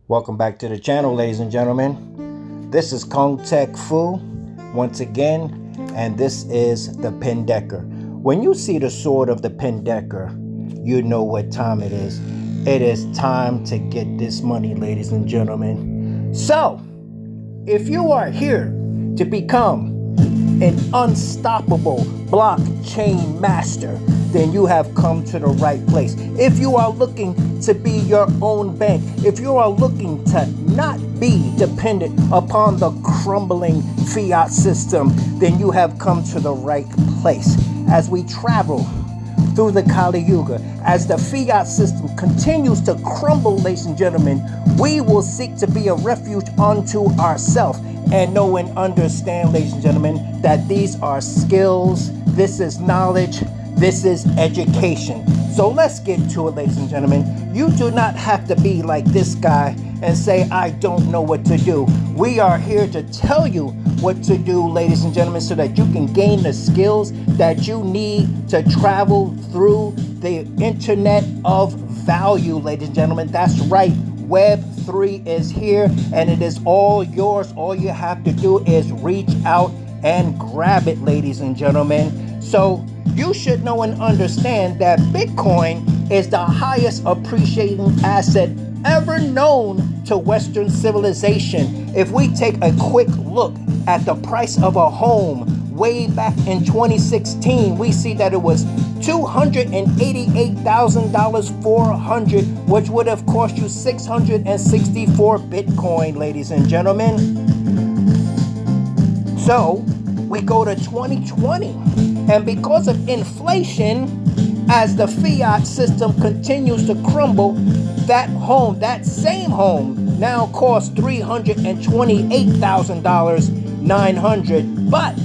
Welcome back to the channel, ladies and gentlemen. This is Kong Tech Fu once again, and this is the Pendecker. When you see the sword of the Pendecker, you know what time it is. It is time to get this money, ladies and gentlemen. So, if you are here to become an unstoppable blockchain master, then you have come to the right place. If you are looking to be your own bank, if you are looking to not be dependent upon the crumbling fiat system, then you have come to the right place. As we travel through the Kali Yuga, as the fiat system continues to crumble, ladies and gentlemen, we will seek to be a refuge unto ourselves and know and understand, ladies and gentlemen, that these are skills, this is knowledge, this is education. So let's get to it, ladies and gentlemen. You do not have to be like this guy and say, I don't know what to do. We are here to tell you what to do, ladies and gentlemen, so that you can gain the skills that you need to travel through the internet of value, ladies and gentlemen. That's right. Web3 is here and it is all yours. All you have to do is reach out and grab it, ladies and gentlemen. So you should know and understand that Bitcoin is the highest appreciating asset ever known to Western civilization. If we take a quick look at the price of a home way back in 2016, we see that it was $288,400, which would have cost you 664 Bitcoin, ladies and gentlemen. So we go to 2020, and because of inflation, as the fiat system continues to crumble, that home, that same home, now costs $328,900, but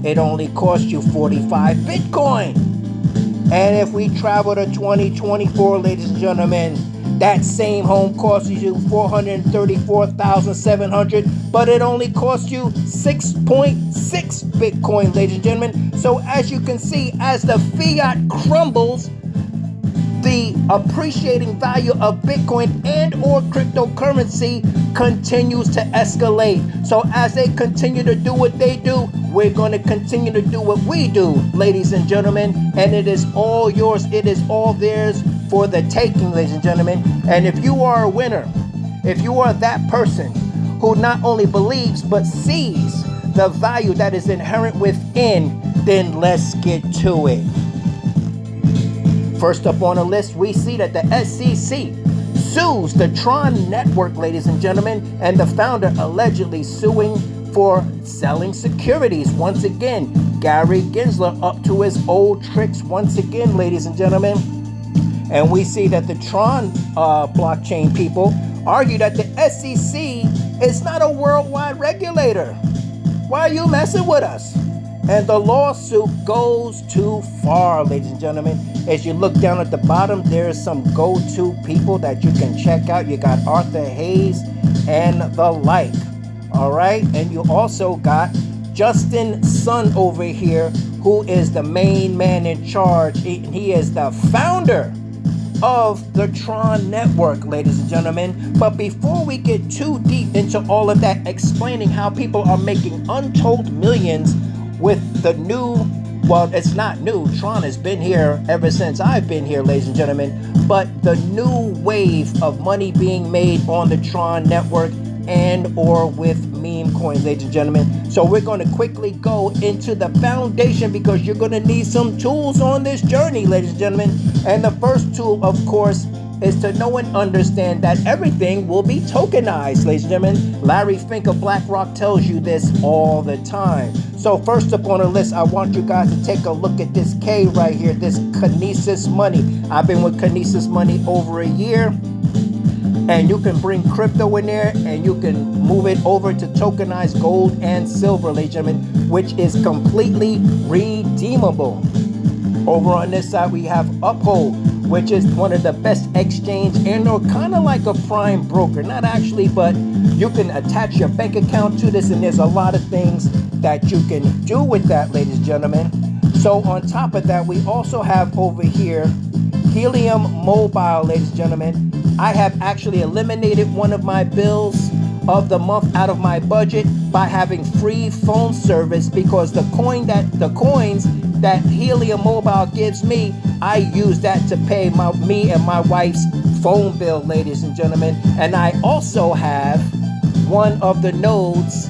it only costs you 45 Bitcoin. And if we travel to 2024, ladies and gentlemen, that same home costs you 434,700, but it only costs you 6.6 Bitcoin, ladies and gentlemen. So as you can see, as the fiat crumbles, the appreciating value of Bitcoin and or cryptocurrency continues to escalate. So as they continue to do what they do, we're going to continue to do what we do, ladies and gentlemen. And it is all yours. It is all theirs for the taking, ladies and gentlemen. And if you are a winner, if you are that person who not only believes but sees the value that is inherent within, then let's get to it. First up on the list, we see that the SEC sues the Tron network, ladies and gentlemen, and the founder allegedly suing for selling securities. Once again, Gary Gensler up to his old tricks once again, ladies and gentlemen. And we see that the Tron blockchain people argue that the SEC is not a worldwide regulator. Why are you messing with us? And the lawsuit goes too far, ladies and gentlemen. As you look down at the bottom, there's some go-to people that you can check out. You got Arthur Hayes and the like. All right. And you also got Justin Sun over here, who is the main man in charge. He is the founder of the Tron network, ladies and gentlemen. But before we get too deep into all of that, explaining how people are making untold millions with the new, well, it's not new, Tron has been here ever since I've been here, ladies and gentlemen, but the new wave of money being made on the Tron network and or with meme coins, ladies and gentlemen. So we're going to quickly go into the foundation because you're going to need some tools on this journey, ladies and gentlemen. And the first tool, of course, is to know and understand that everything will be tokenized, ladies and gentlemen. Larry Fink of BlackRock tells you this all the time. So first up on the list, I want you guys to take a look at this K right here, this Kinesis Money. I've been with Kinesis Money over a year. And you can bring crypto in there and you can move it over to tokenized gold and silver, ladies and gentlemen, which is completely redeemable. Over on this side, we have UPHOLD, which is one of the best exchange and or kind of like a prime broker. Not actually, but you can attach your bank account to this and there's a lot of things that you can do with that, ladies and gentlemen. So on top of that, we also have over here Helium Mobile, ladies and gentlemen. I have actually eliminated one of my bills of the month out of my budget by having free phone service, because the coins that Helium Mobile gives me, I use that to pay me and my wife's phone bill, ladies and gentlemen. And I also have one of the nodes,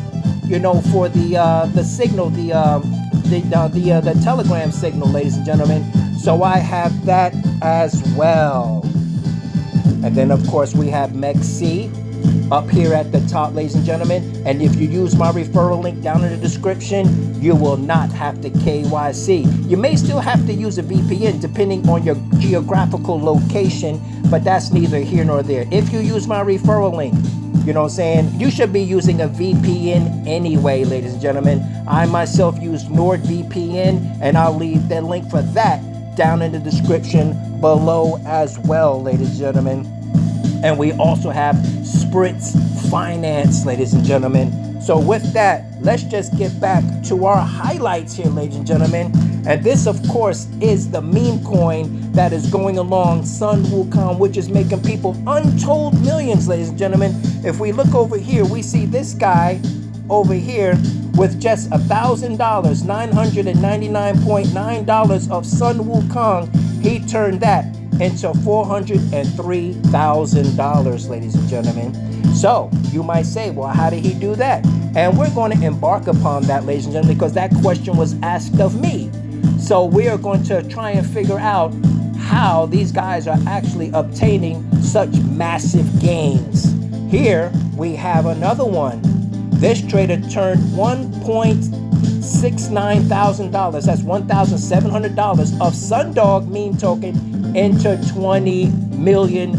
for the signal, the Telegram signal, ladies and gentlemen. So I have that as well. And then of course we have M.S.S up here at the top, ladies and gentlemen. And if you use my referral link down in the description, you will not have to KYC. You may still have to use a VPN depending on your geographical location, but that's neither here nor there. If you use my referral link, you should be using a VPN anyway, ladies and gentlemen. I myself use NordVPN, and I'll leave the link for that down in the description below as well, ladies and gentlemen. And we also have SPRITZ Finance, ladies and gentlemen. So with that, let's just get back to our highlights here, ladies and gentlemen. And this, of course, is the meme coin that is going along, Sun Wukong, which is making people untold millions, ladies and gentlemen. If we look over here, we see this guy over here with just $1,000, $999.9 of Sun Wukong. He turned that into $403,000, ladies and gentlemen. So you might say, well, how did he do that? And we're going to embark upon that, ladies and gentlemen, because that question was asked of me. So we are going to try and figure out how these guys are actually obtaining such massive gains. Here we have another one. This trader turned $1,690,000, that's $1,700 of Sundog meme token into $20 million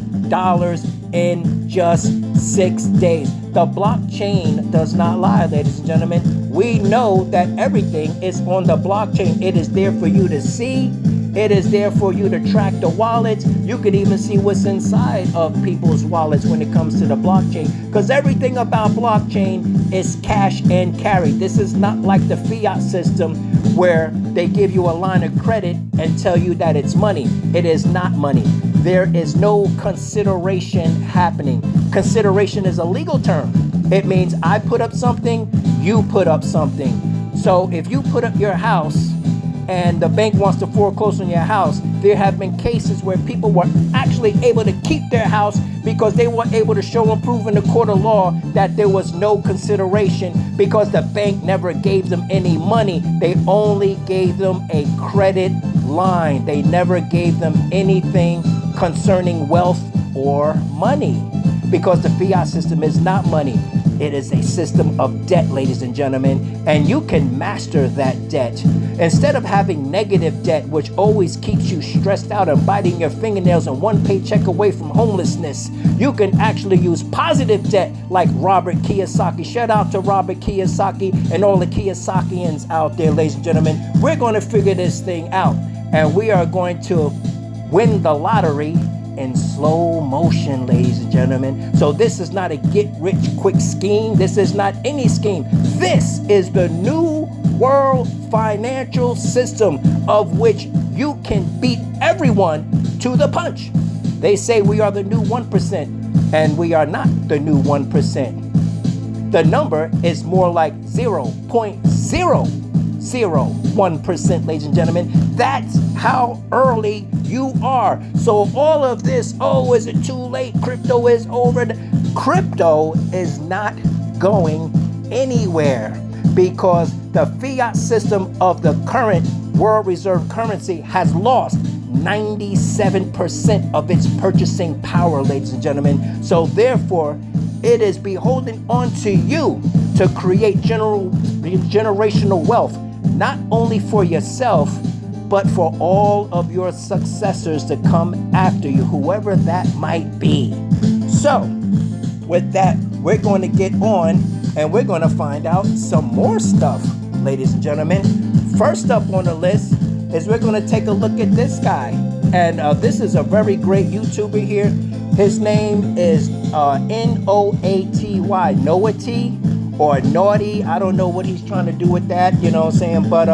in just 6 days. The blockchain does not lie, ladies and gentlemen. We know that everything is on the blockchain. It is there for you to see. It is there for you to track the wallets. You can even see what's inside of people's wallets when it comes to the blockchain, because everything about blockchain is cash and carry. This is not like the fiat system where they give you a line of credit and tell you that it's money. It is not money. There is no consideration happening. Consideration is a legal term. It means I put up something, you put up something. So if you put up your house and the bank wants to foreclose on your house, there have been cases where people were actually able to keep their house because they were able to show and prove in the court of law that there was no consideration, because the bank never gave them any money. They only gave them a credit line. They never gave them anything concerning wealth or money, because the fiat system is not money. It is a system of debt, ladies and gentlemen, and you can master that debt. Instead of having negative debt, which always keeps you stressed out and biting your fingernails and one paycheck away from homelessness, you can actually use positive debt like Robert Kiyosaki. Shout out to Robert Kiyosaki and all the Kiyosakians out there, ladies and gentlemen. We're going to figure this thing out, and we are going to win the lottery in slow motion, ladies and gentlemen. So this is not a get-rich-quick scheme. This is not any scheme. This is the new world financial system of which you can beat everyone to the punch. They say we are the new 1%, and we are not the new 1%. The number is more like 0.001%, ladies and gentlemen. That's how early you are. So all of this, oh, is it too late? Crypto is over. Crypto is not going anywhere, because the fiat system of the current world reserve currency has lost 97% of its purchasing power, ladies and gentlemen. So therefore, it is beholden onto you to create generational wealth, not only for yourself, but for all of your successors to come after you, whoever that might be. So, with that, we're going to get on and we're going to find out some more stuff, ladies and gentlemen. First up on the list is we're going to take a look at this guy. And this is a very great YouTuber here. His name is N-O-A-T-Y, Noaty or Naughty. I don't know what he's trying to do with that, you know what I'm saying? But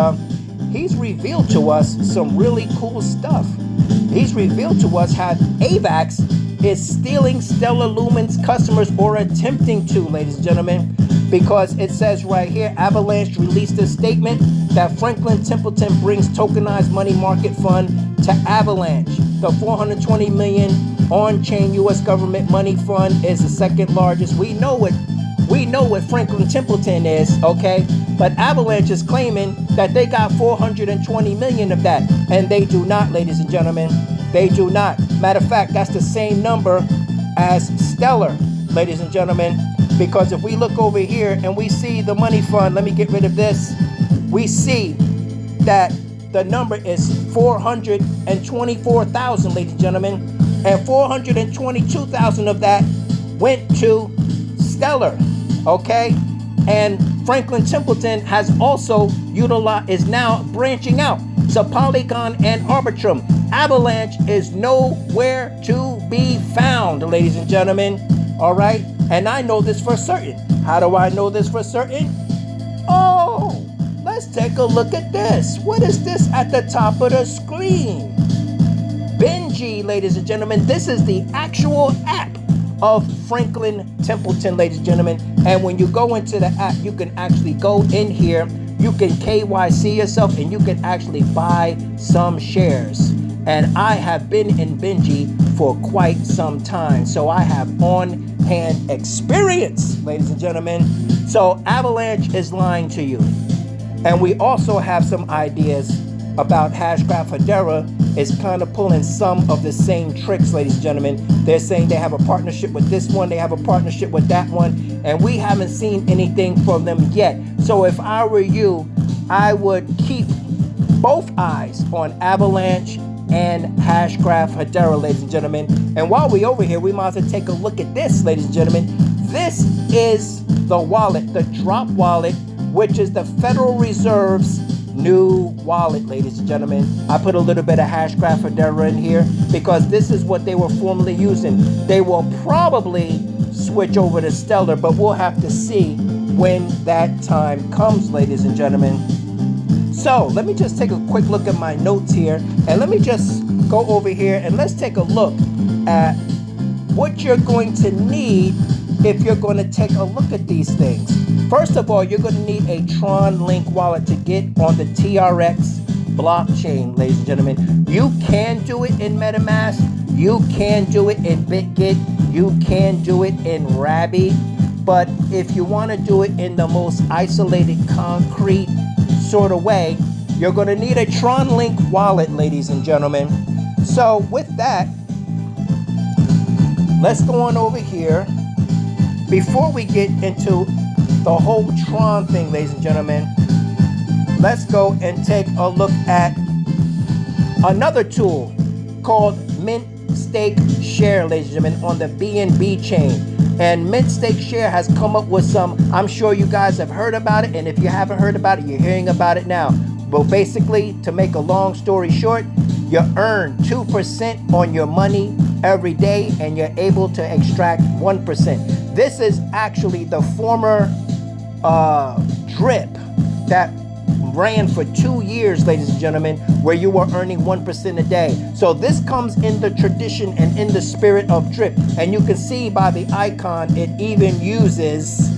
he's revealed to us some really cool stuff. He's revealed to us how AVAX is stealing Stellar Lumen's customers, or attempting to, ladies and gentlemen, because it says right here, Avalanche released a statement that Franklin Templeton brings tokenized money market fund to Avalanche. The $420 million on-chain U.S. government money fund is the second largest. We know what Franklin Templeton is, okay? But Avalanche is claiming that they got 420 million of that, and they do not, ladies and gentlemen. They do not. Matter of fact, that's the same number as Stellar, ladies and gentlemen, because if we look over here and we see the money fund, let me get rid of this. We see that the number is 424,000, ladies and gentlemen, and 422,000 of that went to Stellar, okay? And Franklin Templeton has also is now branching out to Polygon and Arbitrum. Avalanche is nowhere to be found, ladies and gentlemen. All right, and I know this for certain. How do I know this for certain? Oh, let's take a look at this. What is this at the top of the screen? Benji, ladies and gentlemen. This is the actual app of Franklin Templeton, ladies and gentlemen. And when you go into the app, you can actually go in here, you can KYC yourself, and you can actually buy some shares. And I have been in Benji for quite some time, so I have on-hand experience, ladies and gentlemen. So Avalanche is lying to you. And we also have some ideas about Hashgraph Hedera is kind of pulling some of the same tricks, ladies and gentlemen. They're saying they have a partnership with this one, they have a partnership with that one, and we haven't seen anything from them yet. So if I were you, I would keep both eyes on Avalanche and Hashgraph Hedera, ladies and gentlemen. And while we're over here, we might as well take a look at this, ladies and gentlemen. This is the wallet, the Drop wallet, which is the Federal Reserve's new wallet, ladies and gentlemen. I put a little bit of Hashgraph Hedera in here because this is what they were formerly using. They will probably switch over to Stellar, but we'll have to see when that time comes, ladies and gentlemen. So let me just take a quick look at my notes here, and let me just go over here and let's take a look at what you're going to need if you're going to take a look at these things. First of all, you're going to need a Tron Link wallet to get on the TRX blockchain, ladies and gentlemen. You can do it in MetaMask, you can do it in BitGet, you can do it in Rabby, but if you want to do it in the most isolated, concrete sort of way, you're going to need a Tron Link wallet, ladies and gentlemen. So with that, let's go on over here. Before we get into the whole Tron thing, ladies and gentlemen, let's go and take a look at another tool called Mint Stake Share, ladies and gentlemen, on the BNB chain. And Mint Stake Share has come up with some, I'm sure you guys have heard about it, and if you haven't heard about it, you're hearing about it now. But basically, to make a long story short, you earn 2% on your money every day, and you're able to extract 1%. This is actually the former drip that ran for 2 years, ladies and gentlemen, where you were earning 1% a day. So this comes in the tradition and in the spirit of drip. And you can see by the icon, it even uses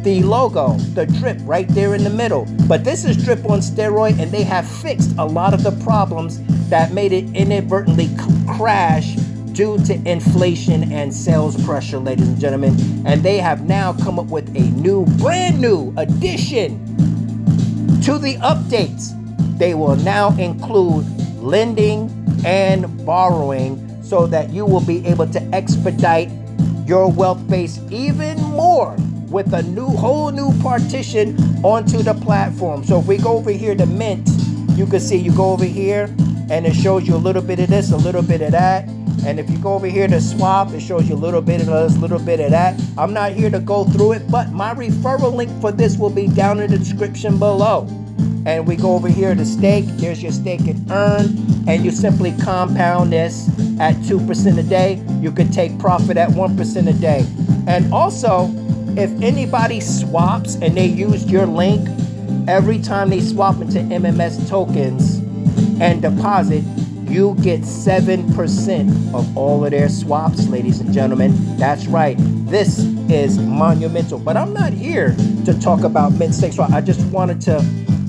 the logo, the drip right there in the middle. But this is drip on steroid, and they have fixed a lot of the problems that made it inadvertently crash due to inflation and sales pressure, ladies and gentlemen. And they have now come up with a brand new addition to the updates. They will now include lending and borrowing so that you will be able to expedite your wealth base even more with a whole new partition onto the platform. So if we go over here to Mint, you can see, you go over here and it shows you a little bit of this, a little bit of that. And if you go over here to swap, it shows you a little bit of this, a little bit of that. I'm not here to go through it, but my referral link for this will be down in the description below. And we go over here to stake. Here's your stake and earn. And you simply compound this at 2% a day. You can take profit at 1% a day. And also, if anybody swaps and they used your link, every time they swap into M.S.S tokens and deposit, you get 7% of all of their swaps, ladies and gentlemen. That's right. This is monumental. But I'm not here to talk about mid-stake swap. I just wanted to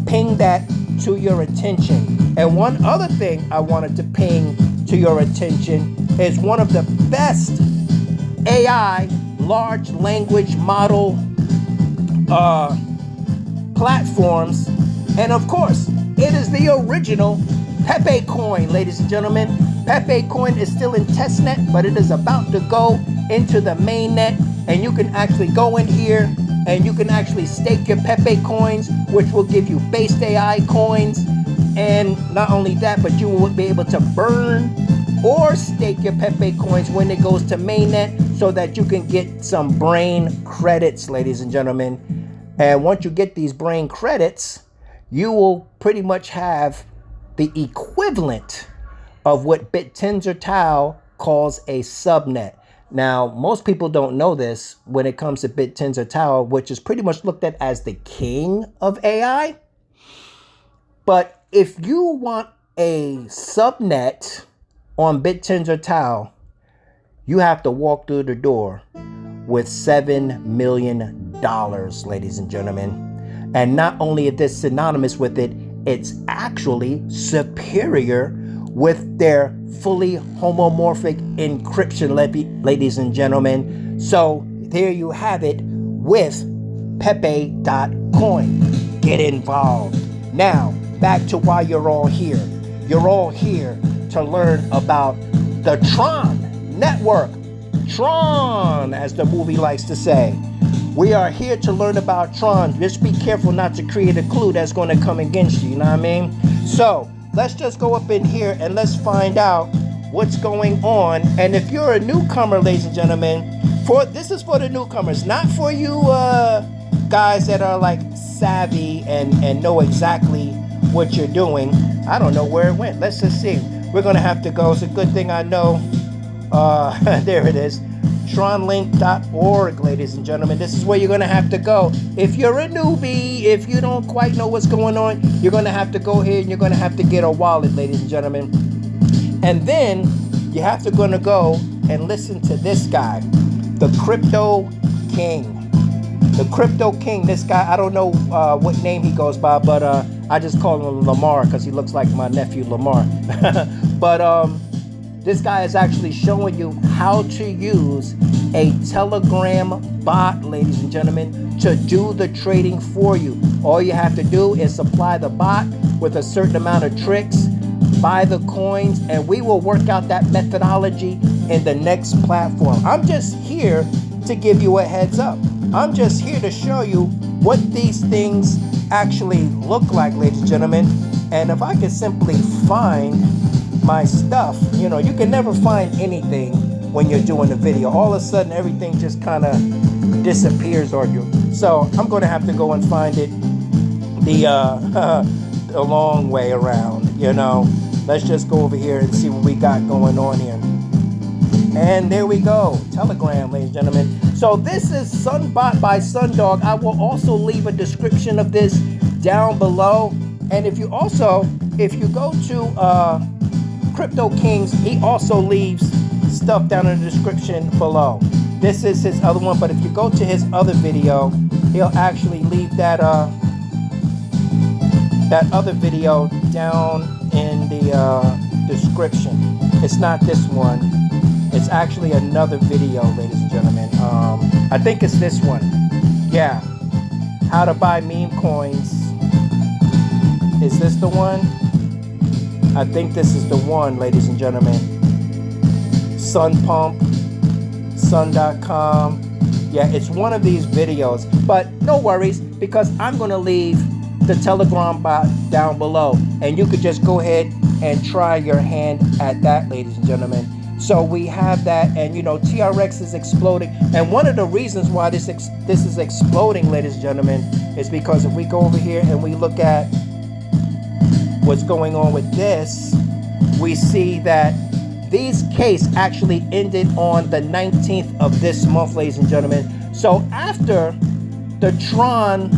ping that to your attention. And one other thing I wanted to ping to your attention is one of the best AI, large language model platforms. And of course, it is the original Pepecoin, ladies and gentlemen. Pepecoin is still in testnet, but it is about to go into the mainnet. And you can actually go in here and you can actually stake your Pepecoins, which will give you based AI coins. And not only that, but you will be able to burn or stake your Pepecoins when it goes to mainnet so that you can get some brain credits, ladies and gentlemen. And once you get these brain credits, you will pretty much have the equivalent of what BitTensorTau calls a subnet. Now, most people don't know this when it comes to BitTensorTau, which is pretty much looked at as the king of AI. But if you want a subnet on BitTensorTau, you have to walk through the door with $7 million, ladies and gentlemen. And not only is this synonymous with it, it's actually superior with their fully homomorphic encryption, ladies and gentlemen. So there you have it with Pepe.coin. Get involved. Now, back to why you're all here. You're all here to learn about the Tron network. Tron, as the movie likes to say. We are here to learn about Tron. Just be careful not to create a clue that's going to come against you, you know what I mean? So, let's just go up in here and let's find out what's going on. And if you're a newcomer, ladies and gentlemen, this is for the newcomers, not for you guys that are like savvy and know exactly what you're doing. I don't know where it went. Let's just see. We're going to have to go. It's a good thing I know. There it is. Tronlink.org, ladies and gentlemen. This is where you're going to have to go. If you're a newbie, if you don't quite know what's going on, you're going to have to go here and you're going to have to get a wallet, ladies and gentlemen. And then you have to go and listen to this guy, the Crypto King. The Crypto King, this guy, I don't know what name he goes by, but I just call him Lamar because he looks like my nephew Lamar. But this guy is actually showing you how to use a Telegram bot, ladies and gentlemen, to do the trading for you. All you have to do is supply the bot with a certain amount of tricks, buy the coins, and we will work out that methodology in the next platform. I'm just here to give you a heads up. I'm just here to show you what these things actually look like, ladies and gentlemen. And if I could simply find my stuff, you know, you can never find anything when you're doing a video. All of a sudden, everything just kind of disappears on you. So I'm going to have to go and find it the long way around, you know. Let's just go over here and see what we got going on here. And there we go. Telegram, ladies and gentlemen. So this is Sunbot by Sundog. I will also leave a description of this down below. And if you go to Crypto Kings, he also leaves stuff down in the description below. This is his other one, but if you go to his other video, he'll actually leave that other video down in the description. It's not this one. It's actually another video, ladies and gentlemen. I think it's this one. Yeah. How to buy meme coins. Is this the one? I think this is the one, ladies and gentlemen. Sun Pump, Sun.com. Yeah, it's one of these videos. But no worries, because I'm going to leave the Telegram bot down below. And you could just go ahead and try your hand at that, ladies and gentlemen. So we have that, and you know, TRX is exploding. And one of the reasons why this is exploding, ladies and gentlemen, is because if we go over here and we look at what's going on with this, we see that these case actually ended on the 19th of this month, ladies and gentlemen. So after the Tron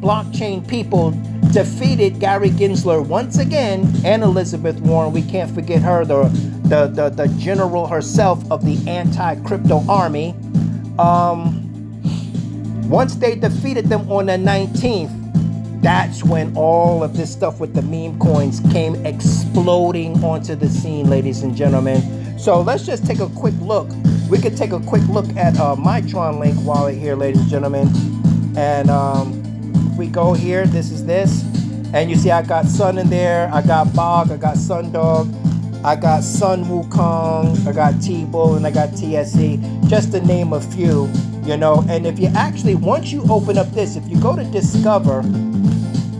blockchain people defeated Gary Gensler once again, and Elizabeth Warren. We can't forget her, the general herself of the anti-crypto army. Once they defeated them on the 19th, that's when all of this stuff with the meme coins came exploding onto the scene, ladies and gentlemen. So let's just take a quick look. We could take a quick look at my Tron link wallet here, ladies and gentlemen. And if we go here, this is this. And you see I got Sun in there. I got Bog. I got Sundog. I got Sun Wukong. I got T-Bull. And I got TSE. Just to name a few, you know. And if you actually, once you open up this, if you go to Discover,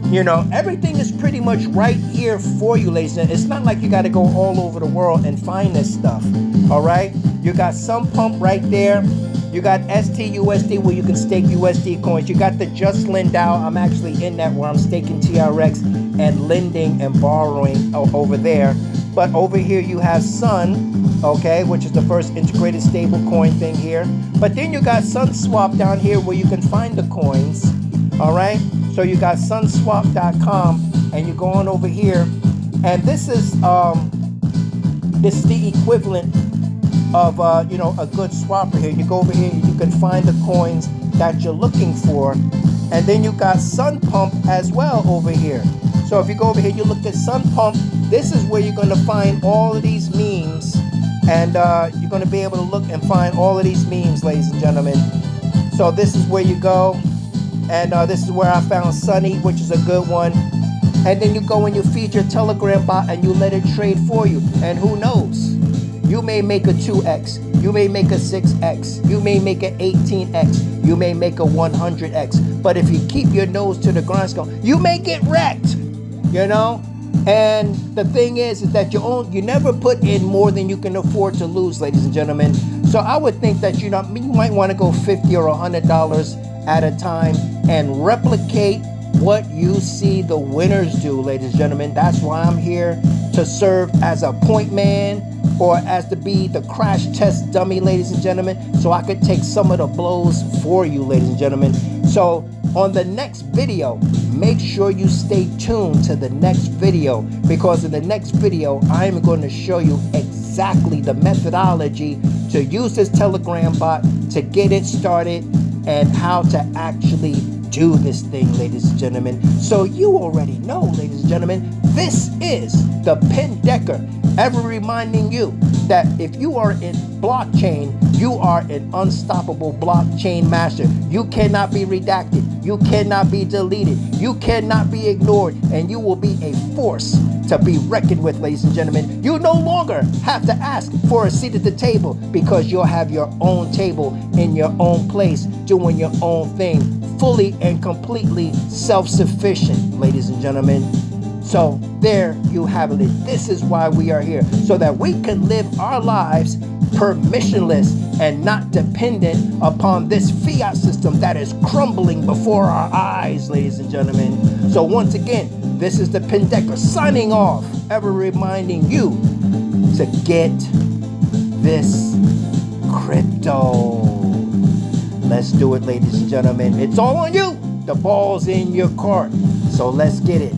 you know, everything is pretty much right here for you, ladies and gentlemen. It's not like you got to go all over the world and find this stuff, all right? You got Sun Pump right there. You got STUSD where you can stake USD coins. You got the Just Lend DAO. I'm actually in that where I'm staking TRX and lending and borrowing over there. But over here you have Sun, okay, which is the first integrated stable coin thing here. But then you got SunSwap down here where you can find the coins, all right? So you got sunswap.com, and you go on over here, and this is the equivalent of you know, a good swapper here. You go over here, you can find the coins that you're looking for, and then you got Sun Pump as well over here. So if you go over here, you look at Sun Pump. This is where you're going to find all of these memes, and you're going to be able to look and find all of these memes, ladies and gentlemen. So this is where you go. And this is where I found Sunny, which is a good one. And then you go and you feed your Telegram bot and you let it trade for you. And who knows? You may make a 2x. You may make a 6x. You may make an 18x. You may make a 100x. But if you keep your nose to the grindstone, you may get wrecked. You know? And the thing is that you never put in more than you can afford to lose, ladies and gentlemen. So I would think that you might want to go $50 or $100 at a time and replicate what you see the winners do, ladies and gentlemen. That's why I'm here, to serve as a point man or as to be the crash test dummy, ladies and gentlemen, so I could take some of the blows for you, ladies and gentlemen. So on the next video, make sure you stay tuned to the next video, because in the next video I'm going to show you exactly the methodology to use this Telegram bot to get it started and how to actually do this thing, ladies and gentlemen. So you already know, ladies and gentlemen, this is the Pin Decker, ever reminding you that if you are in blockchain, you are an unstoppable blockchain master. You cannot be redacted. You cannot be deleted. You cannot be ignored. And you will be a force to be reckoned with, ladies and gentlemen. You no longer have to ask for a seat at the table, because you'll have your own table in your own place, doing your own thing, fully and completely self-sufficient, ladies and gentlemen. So there you have it. This is why we are here, so that we can live our lives permissionless and not dependent upon this fiat system that is crumbling before our eyes, ladies and gentlemen. So once again, this is the Pin Decker signing off, ever reminding you to get this crypto. Let's do it, ladies and gentlemen. It's all on you. The ball's in your court. So let's get it.